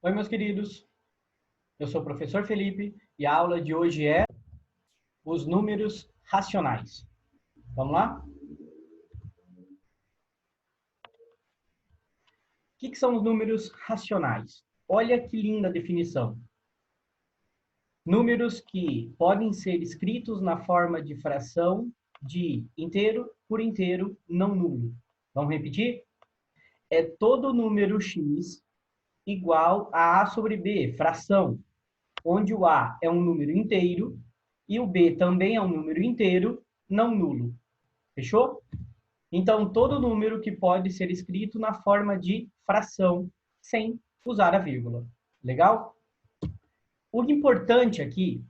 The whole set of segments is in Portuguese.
Oi, meus queridos. Eu sou o professor Felipe e a aula de hoje é os números racionais. Vamos lá? O que são os números racionais? Olha que linda definição. Números que podem ser escritos na forma de fração de inteiro por inteiro não nulo. Vamos repetir? É todo número x igual a A sobre B, fração, onde o A é um número inteiro e o B também é um número inteiro não nulo. Fechou? Então, todo número que pode ser escrito na forma de fração, sem usar a vírgula. Legal? O importante aqui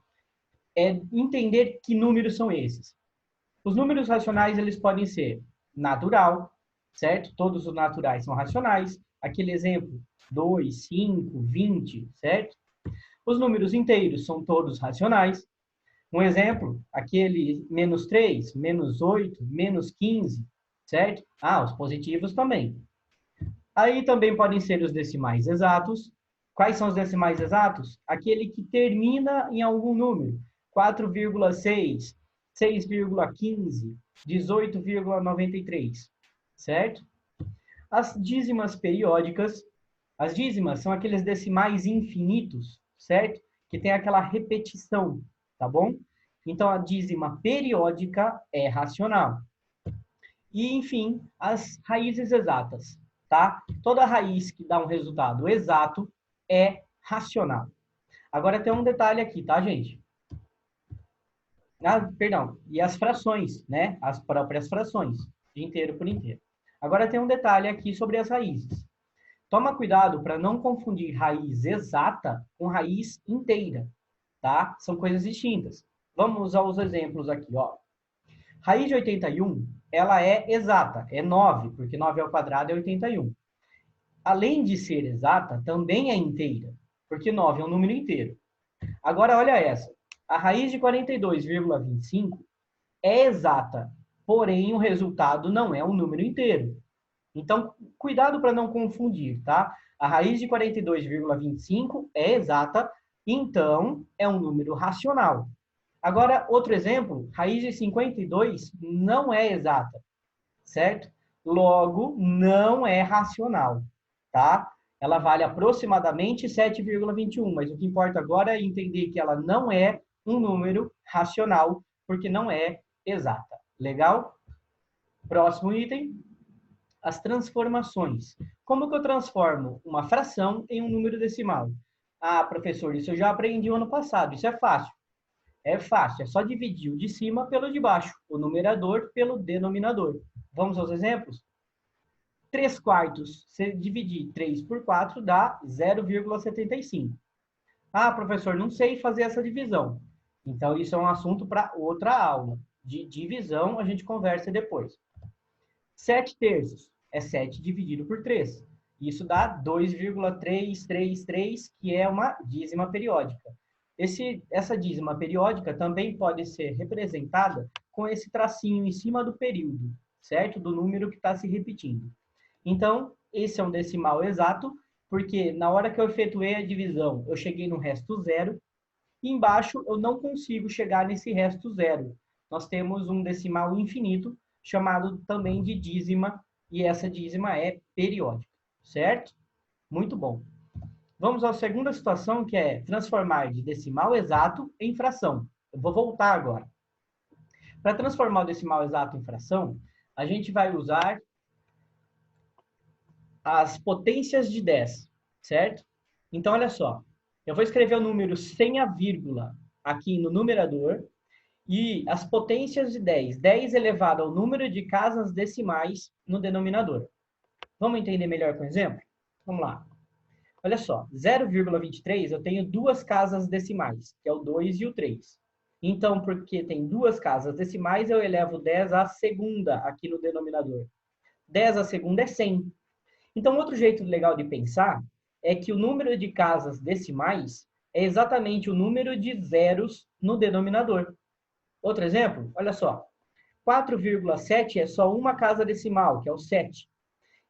é entender que números são esses. Os números racionais, eles podem ser natural, certo? Todos os naturais são racionais. Aquele exemplo, 2, 5, 20, certo? Os números inteiros são todos racionais. Um exemplo, aquele menos 3, menos 8, menos 15, certo? Os positivos também. Aí também podem ser os decimais exatos. Quais são os decimais exatos? Aquele que termina em algum número. 4,6, 6,15, 18,93, certo? As dízimas periódicas. As dízimas são aqueles decimais infinitos, certo? Que tem aquela repetição, tá bom? Então, a dízima periódica é racional. E, enfim, as raízes exatas, tá? Toda raiz que dá um resultado exato é racional. Agora, tem um detalhe aqui, tá, gente? Perdão, e as frações, né? As próprias frações, de inteiro por inteiro. Agora, tem um detalhe aqui sobre as raízes. Toma cuidado para não confundir raiz exata com raiz inteira, tá? São coisas distintas. Vamos aos exemplos aqui, ó. Raiz de 81, ela é exata, é 9, porque 9 ao quadrado é 81. Além de ser exata, também é inteira, porque 9 é um número inteiro. Agora, olha essa. A raiz de 42,25 é exata, porém o resultado não é um número inteiro. Então, cuidado para não confundir, tá? A raiz de 42,25 é exata, então é um número racional. Agora, outro exemplo, raiz de 52 não é exata, certo? Logo, não é racional, tá? Ela vale aproximadamente 7,21, mas o que importa agora é entender que ela não é um número racional, porque não é exata. Legal? Próximo item, as transformações. Como que eu transformo uma fração em um número decimal? Professor, isso eu já aprendi no ano passado, isso é fácil. É fácil, é só dividir o de cima pelo de baixo, o numerador pelo denominador. Vamos aos exemplos? 3 quartos, se dividir 3 por 4, dá 0,75. Professor, não sei fazer essa divisão. Então, isso é um assunto para outra aula. De divisão, a gente conversa depois. 7 terços é 7 dividido por 3. Isso dá 2,333, que é uma dízima periódica. Essa dízima periódica também pode ser representada com esse tracinho em cima do período, certo? Do número que está se repetindo. Então, esse é um decimal exato, porque na hora que eu efetuei a divisão, eu cheguei no resto zero, e embaixo eu não consigo chegar nesse resto zero. Nós temos um decimal infinito, chamado também de dízima, e essa dízima é periódica, certo? Muito bom. Vamos à segunda situação, que é transformar de decimal exato em fração. Eu vou voltar agora. Para transformar o decimal exato em fração, a gente vai usar as potências de 10, certo? Então, olha só. Eu vou escrever o número sem a vírgula aqui no numerador e as potências de 10. 10 elevado ao número de casas decimais no denominador. Vamos entender melhor com o exemplo? Vamos lá. Olha só, 0,23 eu tenho duas casas decimais, que é o 2 e o 3. Então, porque tem duas casas decimais, eu elevo 10 à segunda aqui no denominador. 10 à segunda é 100. Então, outro jeito legal de pensar é que o número de casas decimais é exatamente o número de zeros no denominador. Outro exemplo, olha só. 4,7 é só uma casa decimal, que é o 7.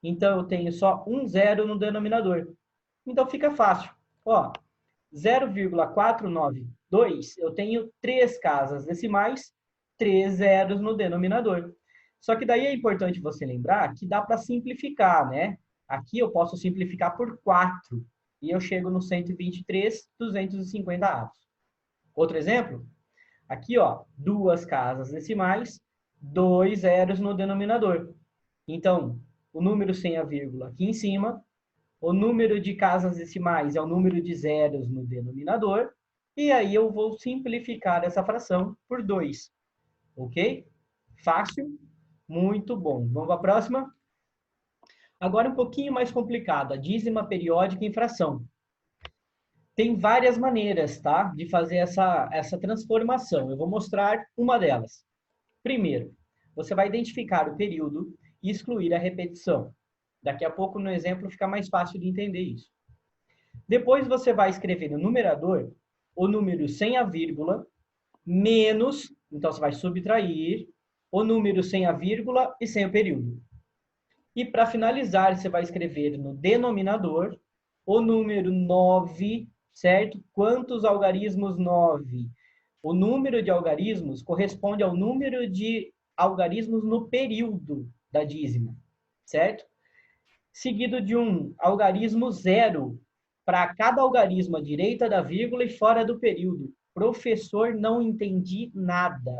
Então, eu tenho só um zero no denominador. Então, fica fácil. Ó, 0,492, eu tenho 3 casas decimais, 3 zeros no denominador. Só que daí é importante você lembrar que dá para simplificar, né? Aqui eu posso simplificar por 4 e eu chego no 123,250 avos. Outro exemplo? Aqui, ó, 2 casas decimais, 2 zeros no denominador. Então, o número sem a vírgula aqui em cima, o número de casas decimais é o número de zeros no denominador, e aí eu vou simplificar essa fração por 2. Ok? Fácil? Muito bom. Vamos para a próxima? Agora um pouquinho mais complicado, a dízima periódica em fração. Tem várias maneiras, tá, de fazer essa transformação. Eu vou mostrar uma delas. Primeiro, você vai identificar o período e excluir a repetição. Daqui a pouco, no exemplo, fica mais fácil de entender isso. Depois, você vai escrever no numerador o número sem a vírgula, menos, então você vai subtrair, o número sem a vírgula e sem o período. E para finalizar, você vai escrever no denominador o número 9, certo? Quantos algarismos 9? O número de algarismos corresponde ao número de algarismos no período da dízima, certo? Seguido de um algarismo 0 para cada algarismo à direita da vírgula e fora do período. Professor, não entendi nada.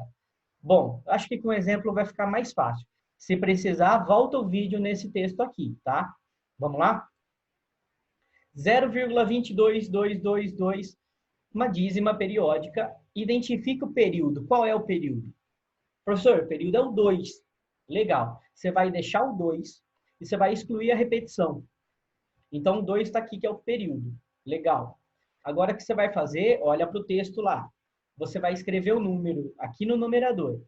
Bom, acho que com o exemplo vai ficar mais fácil. Se precisar, volta o vídeo nesse texto aqui, tá? Vamos lá? 0,22222, uma dízima periódica. Identifica o período. Qual é o período? Professor, o período é o 2. Legal. Você vai deixar o 2 e você vai excluir a repetição. Então, o 2 está aqui, que é o período. Legal. Agora, o que você vai fazer? Olha para o texto lá. Você vai escrever o número aqui no numerador.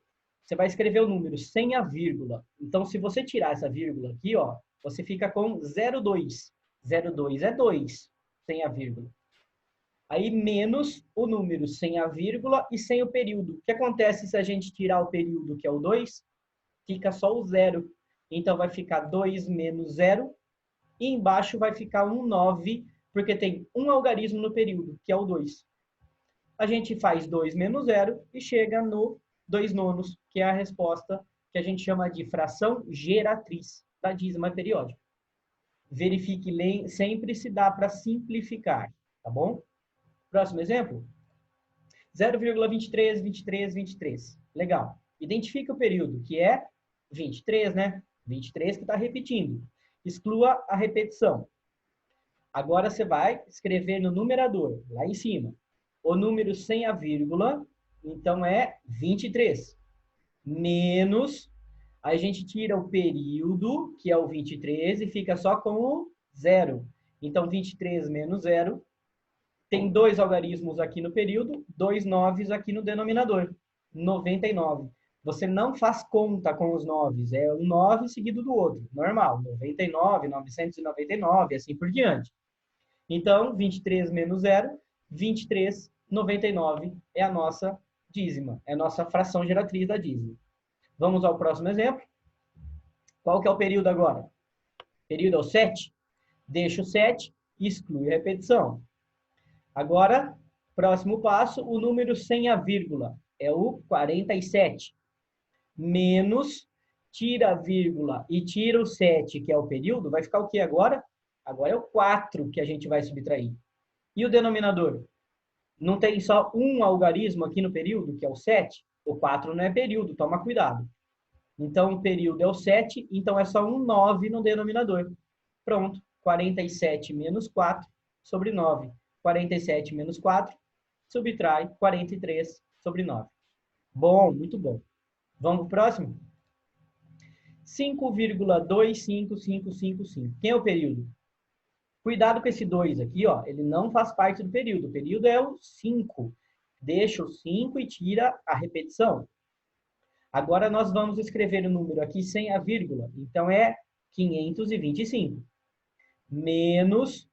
Você vai escrever o número sem a vírgula. Então, se você tirar essa vírgula aqui, ó, você fica com 0,2. 0,2 é 2, sem a vírgula. Aí, menos o número sem a vírgula e sem o período. O que acontece se a gente tirar o período, que é o 2? Fica só o 0. Então, vai ficar 2 menos 0. E embaixo vai ficar um 9, porque tem um algarismo no período, que é o 2. A gente faz 2 menos 0 e chega no 2 nonos, que é a resposta que a gente chama de fração geratriz da dízima periódica. Verifique sempre se dá para simplificar, tá bom? Próximo exemplo. 0,23, 23, 23. Legal. Identifica o período, que é 23, né? 23 que está repetindo. Exclua a repetição. Agora você vai escrever no numerador, lá em cima, o número sem a vírgula, então é 23. Menos, a gente tira o período, que é o 23, e fica só com o 0. Então, 23 menos 0, tem 2 algarismos aqui no período, 2 noves aqui no denominador, 99. Você não faz conta com os noves, é um 9 seguido do outro, normal, 99, 999, assim por diante. Então, 23 menos 0, 23, 99 é a nossa dízima, é a nossa fração geratriz da dízima. Vamos ao próximo exemplo. Qual que é o período agora? O período é o 7. Deixa o 7 e exclui a repetição. Agora, próximo passo, o número sem a vírgula é o 47. Menos, tira a vírgula e tira o 7, que é o período, vai ficar o que agora? Agora é o 4 que a gente vai subtrair. E o denominador? Não tem só um algarismo aqui no período, que é o 7? O 4 não é período, toma cuidado. Então, o período é o 7, então é só um 9 no denominador. Pronto, 47 menos 4 sobre 9. 47 menos 4 subtrai 43 sobre 9. Bom, muito bom. Vamos para o próximo? 5,25555. Quem é o período? Cuidado com esse 2 aqui, ó. Ele não faz parte do período. O período é o 5. Deixa o 5 e tira a repetição. Agora nós vamos escrever o número aqui sem a vírgula. Então é 525. Menos,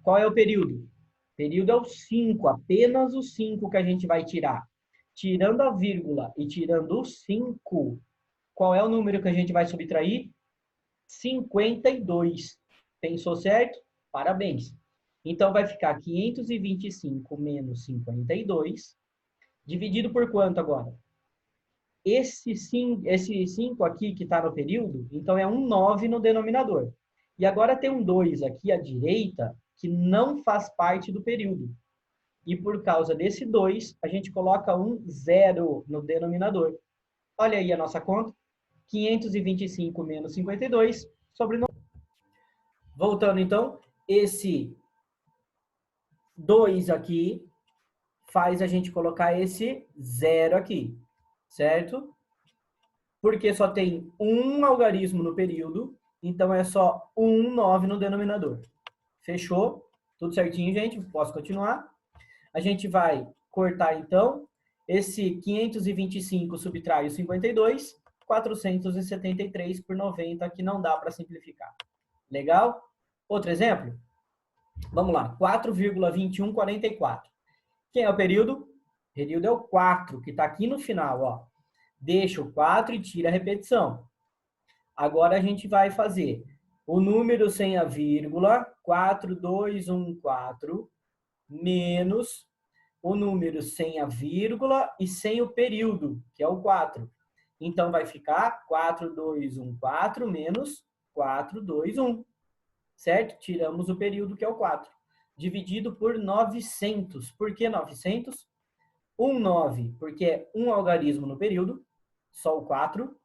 qual é o período? O período é o 5, apenas o 5 que a gente vai tirar. Tirando a vírgula e tirando o 5, qual é o número que a gente vai subtrair? 52. Pensou certo? Parabéns. Então, vai ficar 525 menos 52, dividido por quanto agora? Esse 5 aqui que está no período, então é um 9 no denominador. E agora tem um 2 aqui à direita, que não faz parte do período. E por causa desse 2, a gente coloca um 0 no denominador. Olha aí a nossa conta. 525 menos 52 sobre 9. Voltando então, esse 2 aqui faz a gente colocar esse 0 aqui, certo? Porque só tem um algarismo no período, então é só um 9 no denominador. Fechou? Tudo certinho, gente? Posso continuar? A gente vai cortar, então, esse 525 subtrai o 52, 473 por 90, que não dá para simplificar. Legal? Outro exemplo? Vamos lá, 4,2144. Quem é o período? O período é o 4, que está aqui no final, ó. Deixa o 4 e tira a repetição. Agora a gente vai fazer o número sem a vírgula, 4214, menos o número sem a vírgula e sem o período, que é o 4. Então, vai ficar 4214 menos 421, certo? Tiramos o período, que é o 4. Dividido por 900. Por que 900? 9, porque é um algarismo no período, só o 4.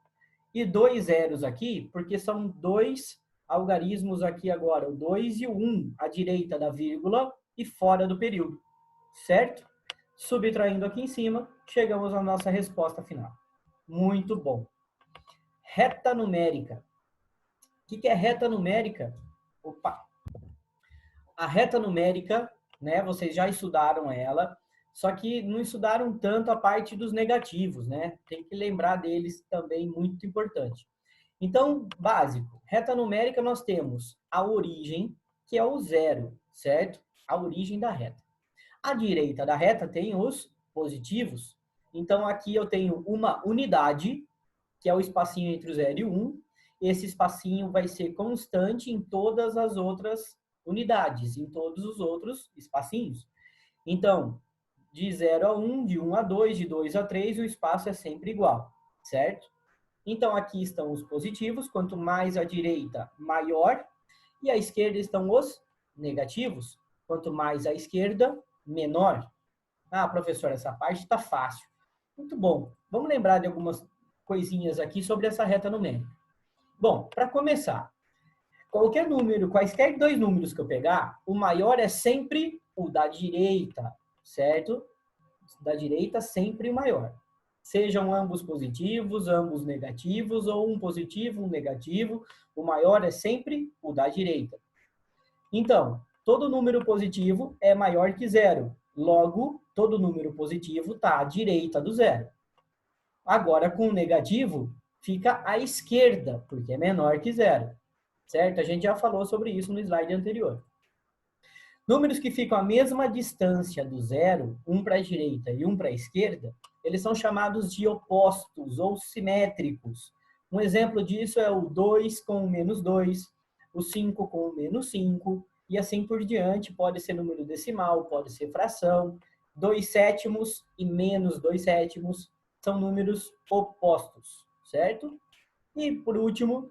E 2 zeros aqui, porque são 2 algarismos aqui agora, o 2 e o 1, à direita da vírgula e fora do período, certo? Subtraindo aqui em cima, chegamos à nossa resposta final. Muito bom. Reta numérica. O que é reta numérica? Opa! A reta numérica, né, vocês já estudaram ela, só que não estudaram tanto a parte dos negativos, né? Tem que lembrar deles também, muito importante. Então, básico, reta numérica nós temos a origem, que é o 0, certo? A origem da reta. À direita da reta tem os positivos. Então, aqui eu tenho uma unidade, que é o espacinho entre o 0 e o 1. Esse espacinho vai ser constante em todas as outras unidades, em todos os outros espacinhos. Então, de 0 a 1, de 1 a 2, de 2 a 3, o espaço é sempre igual, certo? Então, aqui estão os positivos, quanto mais à direita, maior, e à esquerda estão os negativos, quanto mais à esquerda, menor. Ah, professor, essa parte está fácil. Muito bom. Vamos lembrar de algumas coisinhas aqui sobre essa reta numérica. Bom, para começar, qualquer número, quaisquer dois números que eu pegar, o maior é sempre o da direita, certo? Da direita, sempre o maior. Sejam ambos positivos, ambos negativos, ou um positivo, um negativo, o maior é sempre o da direita. Então, todo número positivo é maior que zero. Logo, todo número positivo está à direita do zero. Agora, com o negativo, fica à esquerda, porque é menor que zero. Certo? A gente já falou sobre isso no slide anterior. Números que ficam à mesma distância do zero, um para a direita e um para a esquerda, eles são chamados de opostos ou simétricos. Um exemplo disso é o 2 com o menos 2, o 5 com o menos 5, e assim por diante. Pode ser número decimal, pode ser fração. 2 sétimos e menos 2 sétimos são números opostos, certo? E, por último,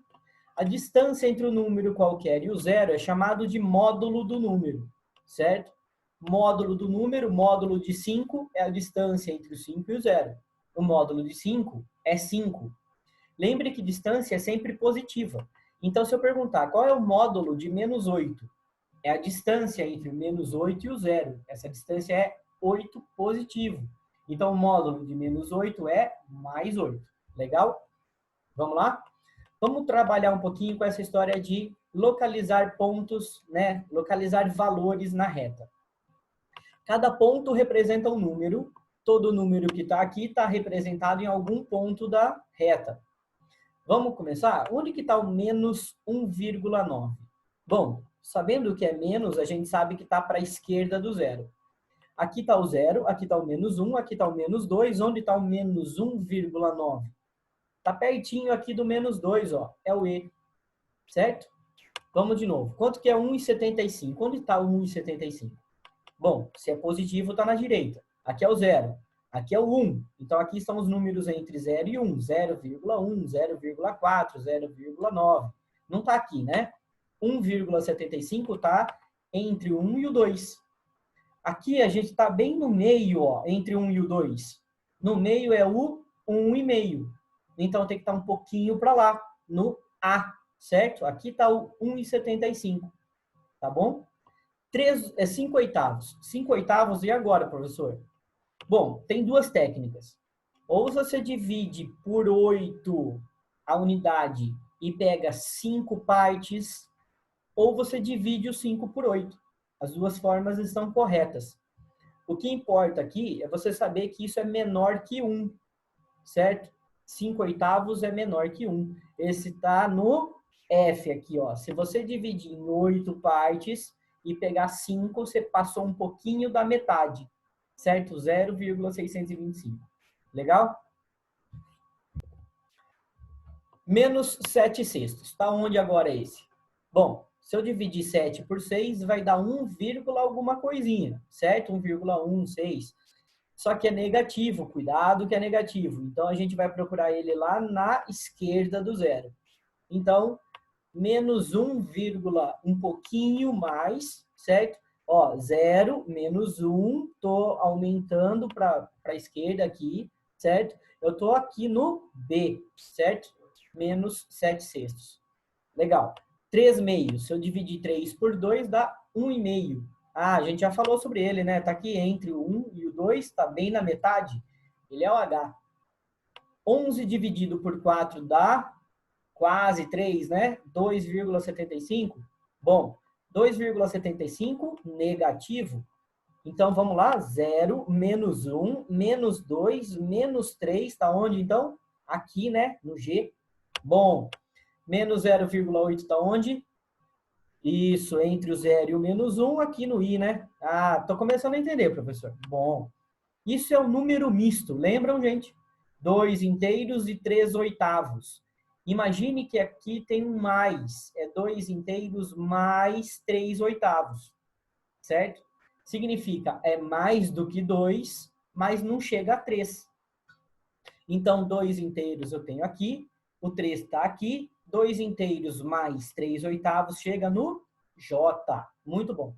a distância entre o número qualquer e o zero é chamado de módulo do número, certo? Módulo do número, módulo de 5 é a distância entre o 5 e o zero. O módulo de 5 é 5. Lembre que distância é sempre positiva. Então, se eu perguntar qual é o módulo de menos 8, é a distância entre o menos 8 e o zero. Essa distância é 8 positivo. Então, o módulo de menos 8 é mais 8. Legal? Vamos lá? Vamos trabalhar um pouquinho com essa história de localizar pontos, né? Localizar valores na reta. Cada ponto representa um número. Todo número que está aqui está representado em algum ponto da reta. Vamos começar? Onde que está o menos 1,9? Bom, sabendo o que é menos, a gente sabe que está para a esquerda do zero. Aqui está o zero, aqui está o menos 1, aqui está o menos 2. Onde está o menos 1,9? Está pertinho aqui do menos 2, ó. É o E, certo? Vamos de novo. Quanto que é 1,75? Onde está o 1,75? Bom, se é positivo, está na direita. Aqui é o 0. Aqui é o 1. Então, aqui estão os números entre 0 e 1. 0,1, 0,4, 0,9. Não está aqui, né? 1,75 está entre o 1 e o 2. Aqui a gente está bem no meio, ó, entre o 1 e o 2. No meio é o 1,5. Então, tem que estar um pouquinho para lá, no A, certo? Aqui está o 1,75. Tá bom? 5 oitavos. 5 oitavos, e agora, professor? Bom, tem duas técnicas. Ou você divide por 8 a unidade e pega 5 partes, ou você divide o 5 por 8. As duas formas estão corretas. O que importa aqui é você saber que isso é menor que 1, certo? 5 oitavos é menor que 1. Esse está no F aqui, ó. Se você dividir em 8 partes e pegar 5, você passou um pouquinho da metade, certo? 0,625. Legal? Menos 7 sextos. Está onde agora esse? Bom, se eu dividir 7 por 6, vai dar 1, alguma coisinha, certo? 1,16. Só que é negativo, cuidado que é negativo. Então, a gente vai procurar ele lá na esquerda do zero. Então, menos 1, um pouquinho mais, certo? Ó, 0, menos 1, estou aumentando para a esquerda aqui, certo? Eu estou aqui no B, certo? Menos 7 sextos. Legal. 3 meios. Se eu dividir 3 por 2, dá 1,5. Ah, a gente já falou sobre ele, né? Tá aqui entre o 1 e o 2, tá bem na metade. Ele é o H. 11 dividido por 4 dá quase 3, né? 2,75. Bom, 2,75 negativo. Então, vamos lá. 0, menos 1, menos 2, menos 3. Tá onde, então? Aqui, né? No G. Bom, menos 0,8 está onde? Isso, entre o 0 e o menos 1, aqui no I, né? Ah, tô começando a entender, professor. Bom, isso é um número misto, lembram, gente? 2 inteiros e 3 oitavos. Imagine que aqui tem um mais, é 2 inteiros mais 3 oitavos, certo? Significa, é mais do que 2, mas não chega a 3. Então, 2 inteiros eu tenho aqui, o 3 está aqui, 2 inteiros mais 3 oitavos chega no J. Muito bom.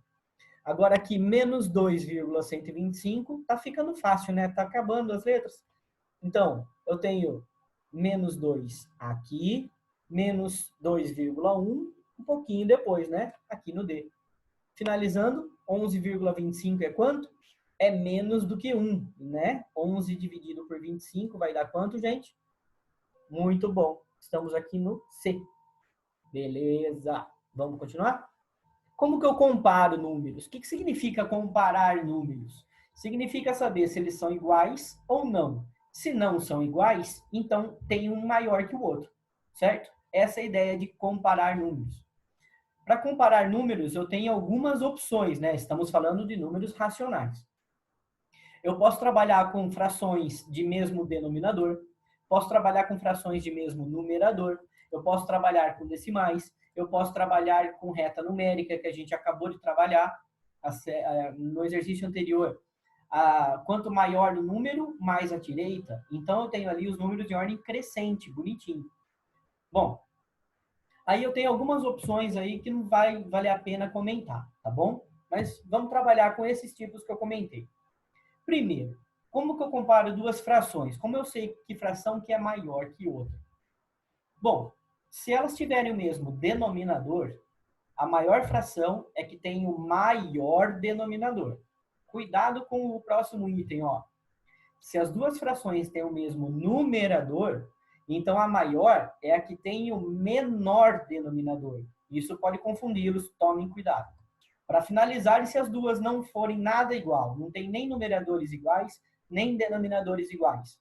Agora aqui, menos 2,125, tá ficando fácil, né? Tá acabando as letras. Então, eu tenho menos 2 aqui, menos 2,1, um pouquinho depois, né? Aqui no D. Finalizando, 11,25 é quanto? É menos do que 1, né? 11 dividido por 25 vai dar quanto, gente? Muito bom. Estamos aqui no C. Beleza. Vamos continuar? Como que eu comparo números? O que significa comparar números? Significa saber se eles são iguais ou não. Se não são iguais, então tem um maior que o outro, certo? Essa é a ideia de comparar números. Para comparar números, eu tenho algumas opções, né? Estamos falando de números racionais. Eu posso trabalhar com frações de mesmo denominador, posso trabalhar com frações de mesmo numerador, eu posso trabalhar com decimais, eu posso trabalhar com reta numérica, que a gente acabou de trabalhar no exercício anterior. Quanto maior o número, mais a direita. Então, eu tenho ali os números de ordem crescente, bonitinho. Bom, aí eu tenho algumas opções aí que não vai valer a pena comentar, tá bom? Mas vamos trabalhar com esses tipos que eu comentei. Primeiro, como que eu comparo duas frações? Como eu sei que fração que é maior que outra? Bom, se elas tiverem o mesmo denominador, a maior fração é que tem o maior denominador. Cuidado com o próximo item, ó. Se as duas frações têm o mesmo numerador, então a maior é a que tem o menor denominador. Isso pode confundi-los, tomem cuidado. Para finalizar, e se as duas não forem nada igual, não tem nem numeradores iguais, nem denominadores iguais.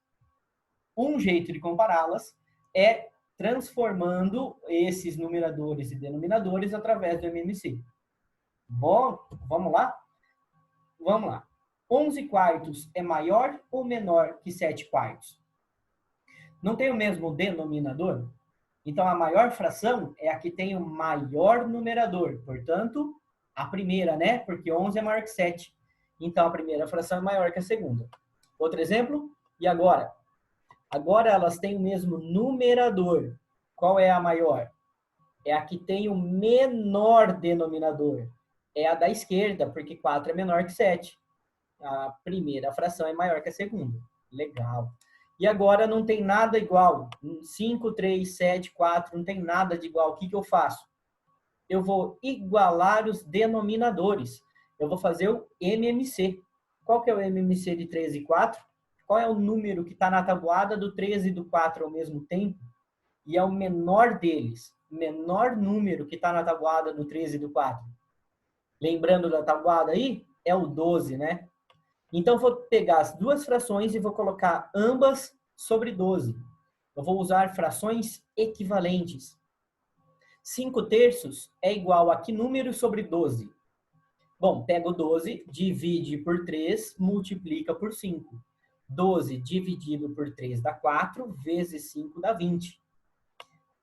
Um jeito de compará-las é transformando esses numeradores e denominadores através do MMC. Bom, vamos lá? Vamos lá. 11 quartos é maior ou menor que 7 quartos? Não tem o mesmo denominador? Então, a maior fração é a que tem o maior numerador. Portanto, a primeira, né? Porque 11 é maior que 7. Então, a primeira fração é maior que a segunda. Outro exemplo? E agora? Agora elas têm o mesmo numerador. Qual é a maior? É a que tem o menor denominador. É a da esquerda, porque 4 é menor que 7. A primeira fração é maior que a segunda. Legal. E agora não tem nada igual. 5, 3, 7, 4, não tem nada de igual. O que eu faço? Eu vou igualar os denominadores. Eu vou fazer o MMC. Qual que é o MMC de 13 e 4? Qual é o número que está na tabuada do 13 e do 4 ao mesmo tempo? E é o menor deles. O menor número que está na tabuada do 13 e do 4. Lembrando da tabuada aí? É o 12, né? Então, vou pegar as duas frações e vou colocar ambas sobre 12. Eu vou usar frações equivalentes. 5 terços é igual a que número sobre 12? Bom, pega o 12, divide por 3, multiplica por 5. 12 dividido por 3 dá 4, vezes 5 dá 20.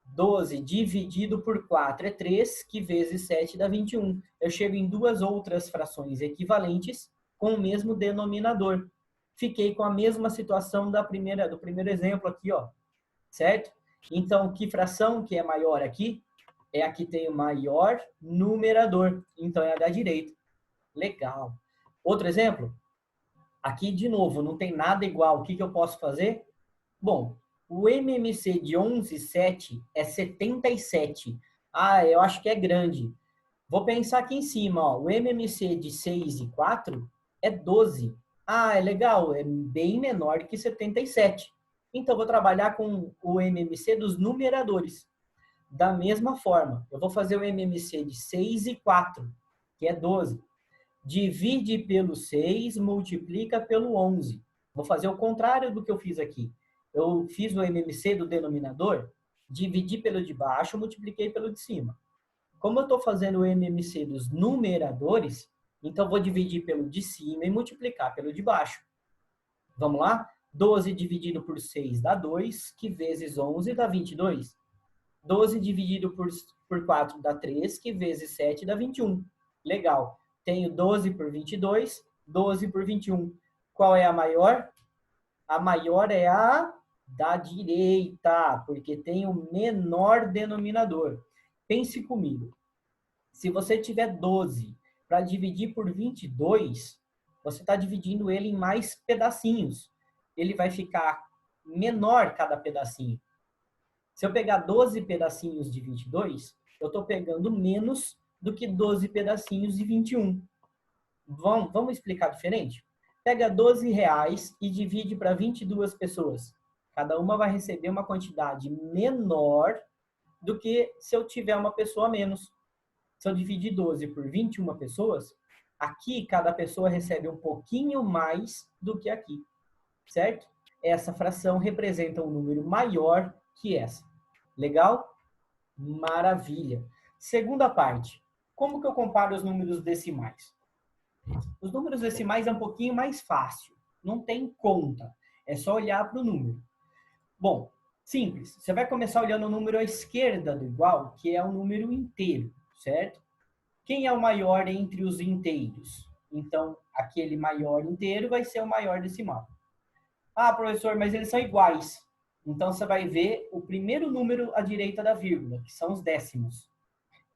12 dividido por 4 é 3, que vezes 7 dá 21. Eu chego em duas outras frações equivalentes com o mesmo denominador. Fiquei com a mesma situação do primeiro exemplo aqui, ó. Certo? Então, que fração que é maior aqui? É a que tem o maior numerador. Então, é a da direita. Legal. Outro exemplo? Aqui, de novo, não tem nada igual. O que eu posso fazer? Bom, o MMC de 11,7 é 77. Ah, eu acho que é grande. Vou pensar aqui em cima, ó. O MMC de 6 e 4 é 12. Ah, é legal, é bem menor que 77. Então, vou trabalhar com o MMC dos numeradores. Da mesma forma, eu vou fazer o MMC de 6 e 4, que é 12. Divide pelo 6, multiplica pelo 11. Vou fazer o contrário do que eu fiz aqui. Eu fiz o MMC do denominador, dividi pelo de baixo, multipliquei pelo de cima. Como eu estou fazendo o MMC dos numeradores, então vou dividir pelo de cima e multiplicar pelo de baixo. Vamos lá? 12 dividido por 6 dá 2, que vezes 11 dá 22. 12 dividido por 4 dá 3, que vezes 7 dá 21. Legal. Tenho 12 por 22, 12 por 21. Qual é a maior? A maior é a da direita, porque tem o menor denominador. Pense comigo. Se você tiver 12 para dividir por 22, você está dividindo ele em mais pedacinhos. Ele vai ficar menor cada pedacinho. Se eu pegar 12 pedacinhos de 22, eu estou pegando menos do que 12 pedacinhos de 21. Vamos explicar diferente? Pega 12 reais e divide para 22 pessoas. Cada uma vai receber uma quantidade menor do que se eu tiver uma pessoa a menos. Se eu dividir 12 por 21 pessoas, aqui cada pessoa recebe um pouquinho mais do que aqui, certo? Essa fração representa um número maior que essa. Legal? Maravilha. Segunda parte. Como que eu comparo os números decimais? Os números decimais é um pouquinho mais fácil. Não tem conta. É só olhar para o número. Bom, simples. Você vai começar olhando o número à esquerda do igual, que é o número inteiro, certo? Quem é o maior entre os inteiros? Então, aquele maior inteiro vai ser o maior decimal. Ah, professor, mas eles são iguais. Então, você vai ver o primeiro número à direita da vírgula, que são os décimos.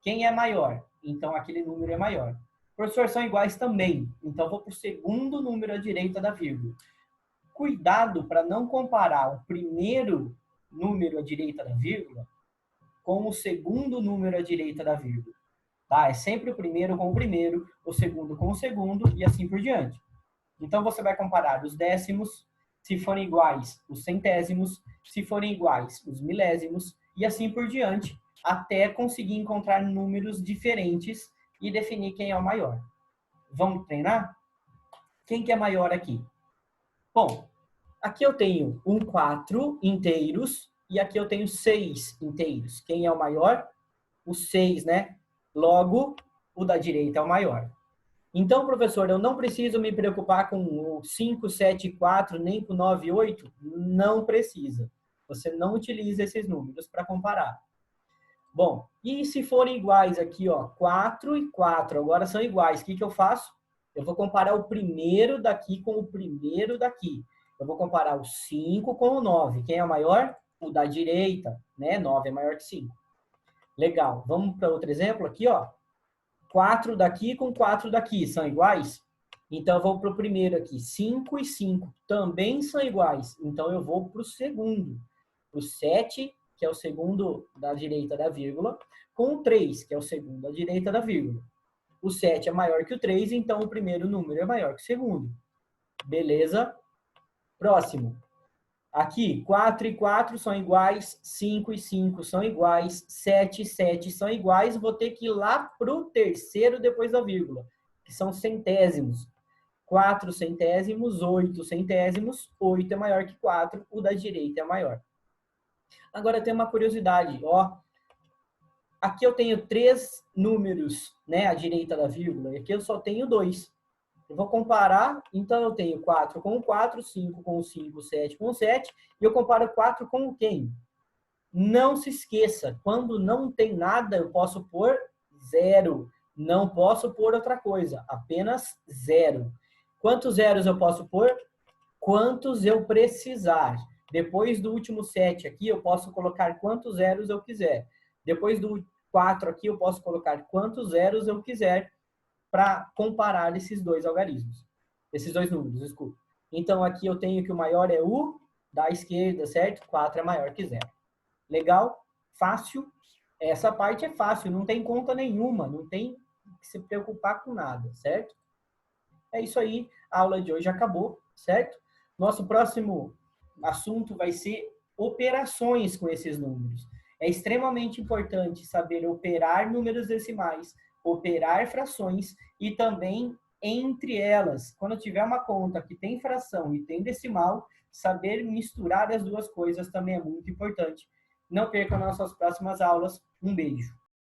Quem é maior? Então, aquele número é maior. Professor, são iguais também. Então, vou para o segundo número à direita da vírgula. Cuidado para não comparar o primeiro número à direita da vírgula com o segundo número à direita da vírgula. Tá? É sempre o primeiro com o segundo com o segundo e assim por diante. Então, você vai comparar os décimos, se forem iguais, os centésimos, se forem iguais, os milésimos, e assim por diante, até conseguir encontrar números diferentes e definir quem é o maior. Vamos treinar? Quem que é maior aqui? Bom, aqui eu tenho 4 inteiros e aqui eu tenho 6 inteiros. Quem é o maior? O 6, né? Logo, o da direita é o maior. Então, professor, eu não preciso me preocupar com o 5, 7, 4, nem com 9, 8? Não precisa. Você não utiliza esses números para comparar. Bom, e se forem iguais aqui, ó, 4 e 4, agora são iguais, o que eu faço? Eu vou comparar o primeiro daqui com o primeiro daqui. Eu vou comparar o 5 com o 9. Quem é o maior? O da direita, né? 9 é maior que 5. Legal. Vamos para outro exemplo aqui, ó. 4 daqui com 4 daqui são iguais? Então, eu vou para o primeiro aqui. 5 e 5 também são iguais. Então, eu vou para o segundo. O 7, que é o segundo da direita da vírgula, com o 3, que é o segundo da direita da vírgula. O 7 é maior que o 3, então o primeiro número é maior que o segundo. Beleza? Próximo. Aqui, 4 e 4 são iguais, 5 e 5 são iguais, 7 e 7 são iguais. Vou ter que ir lá para o terceiro depois da vírgula, que são centésimos. 4 centésimos, 8 centésimos, 8 é maior que 4, o da direita é maior. Agora tem uma curiosidade, ó. Aqui eu tenho 3 números, né, à direita da vírgula, e aqui eu só tenho 2. Eu vou comparar, então eu tenho 4 com o 4, 5 com o 5, 7 com o 7, e eu comparo 4 com o quem? Não se esqueça, quando não tem nada, eu posso pôr 0. Não posso pôr outra coisa, apenas 0. Quantos zeros eu posso pôr? Quantos eu precisar. Depois do último 7 aqui, eu posso colocar quantos zeros eu quiser. Depois do 4 aqui, eu posso colocar quantos zeros eu quiser para comparar esses dois algarismos. Esses dois números, desculpa. Então, aqui eu tenho que o maior é o da esquerda, certo? 4 é maior que 0. Legal? Fácil? Essa parte é fácil, não tem conta nenhuma, não tem que se preocupar com nada, certo? É isso aí, a aula de hoje acabou, certo? Nosso próximo assunto vai ser operações com esses números. É extremamente importante saber operar números decimais, operar frações e também entre elas, quando tiver uma conta que tem fração e tem decimal, saber misturar as duas coisas também é muito importante. Não perca nossas próximas aulas. Um beijo.